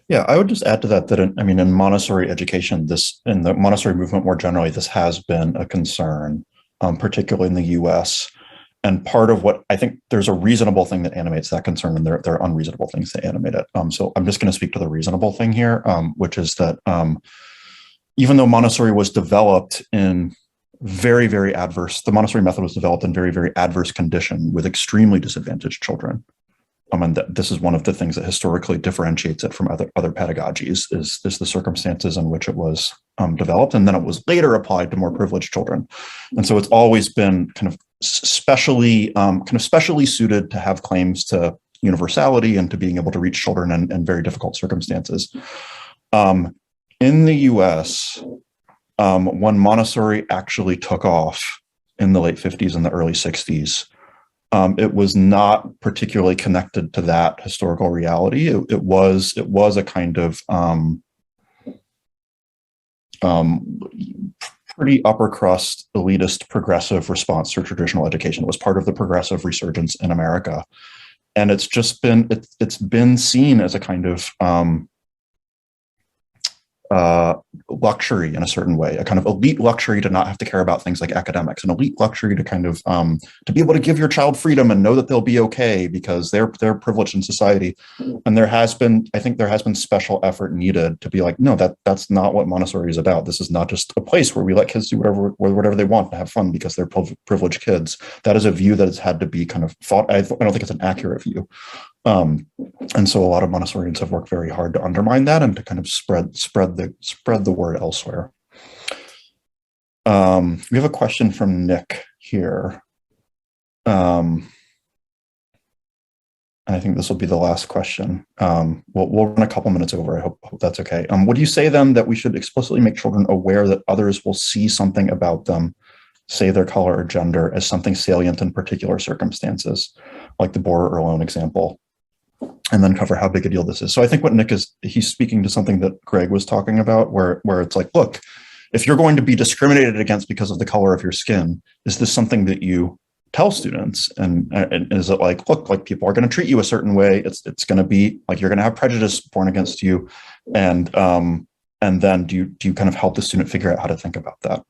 Yeah, I would just add to that that in Montessori education, this in the Montessori movement more generally, this has been a concern, particularly in the U.S. And part of what I think there's a reasonable thing that animates that concern, and there are unreasonable things that animate it. So I'm just going to speak to the reasonable thing here, which is that even though Montessori was developed in the Montessori method was developed in very, very adverse condition with extremely disadvantaged children. And this is one of the things that historically differentiates it from other pedagogies is the circumstances in which it was developed, and then it was later applied to more privileged children. And so it's always been kind of specially suited to have claims to universality and to being able to reach children in very difficult circumstances. In the US, when Montessori actually took off in the late 50s and the early 60s, it was not particularly connected to that historical reality. It was a kind of pretty upper crust, elitist, progressive response to traditional education. It was part of the progressive resurgence in America, and it's been seen as a kind of luxury in a certain way, a kind of elite luxury to not have to care about things like academics, an elite luxury to kind of to be able to give your child freedom and know that they'll be okay because they're privileged in society. And I think there has been special effort needed to be like, no, that's not what Montessori is about. This is not just a place where we let kids do whatever they want and have fun because they're privileged kids. That is a view that has had to be kind of fought. I don't think it's an accurate view. And so a lot of Montessorians have worked very hard to undermine that and to kind of spread the word elsewhere. We have a question from Nick here. And I think this will be the last question. We'll run a couple minutes over. I hope that's okay. Would you say then that we should explicitly make children aware that others will see something about them, say their color or gender, as something salient in particular circumstances, like the Borer or Erlone example, and then cover how big a deal this is? So I think what Nick he's speaking to something that Greg was talking about, where it's like, look, if you're going to be discriminated against because of the color of your skin, is this something that you tell students? And is it like, look, like people are going to treat you a certain way. It's going to be like you're going to have prejudice born against you, and then do you kind of help the student figure out how to think about that?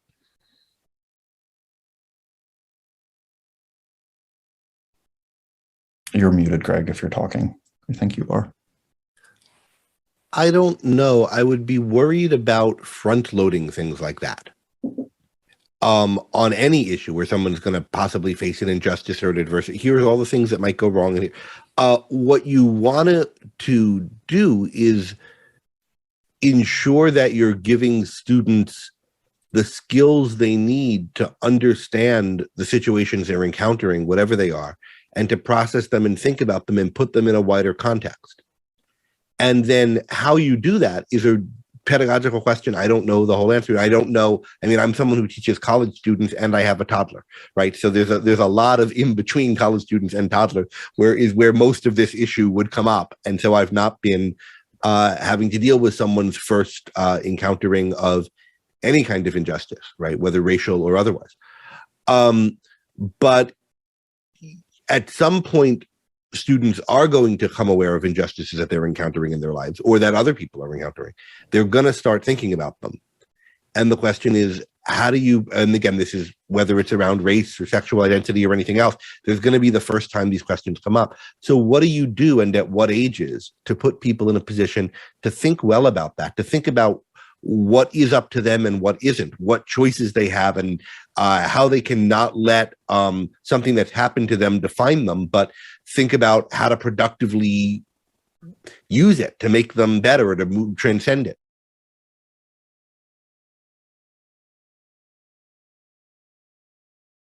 You're muted, Greg, if you're talking. I think you are. I don't know. I would be worried about front-loading things like that on any issue where someone's going to possibly face an injustice or an adversity. Here's all the things that might go wrong in here. What you want to do is ensure that you're giving students the skills they need to understand the situations they're encountering, whatever they are, and to process them and think about them and put them in a wider context. And then how you do that is a pedagogical question. I don't know the whole answer. I don't know. I mean, I'm someone who teaches college students and I have a toddler, right? So there's a lot of in between college students and toddlers where most of this issue would come up. And so I've not been having to deal with someone's first encountering of any kind of injustice, right? Whether racial or otherwise. But at some point, students are going to come aware of injustices that they're encountering in their lives or that other people are encountering. They're going to start thinking about them. And the question is, how do you, and again, this is whether it's around race or sexual identity or anything else, there's going to be the first time these questions come up. So what do you do and at what ages to put people in a position to think well about that, to think about what is up to them and what isn't, what choices they have, and how they can not let something that's happened to them define them, but think about how to productively use it to make them better or to transcend it.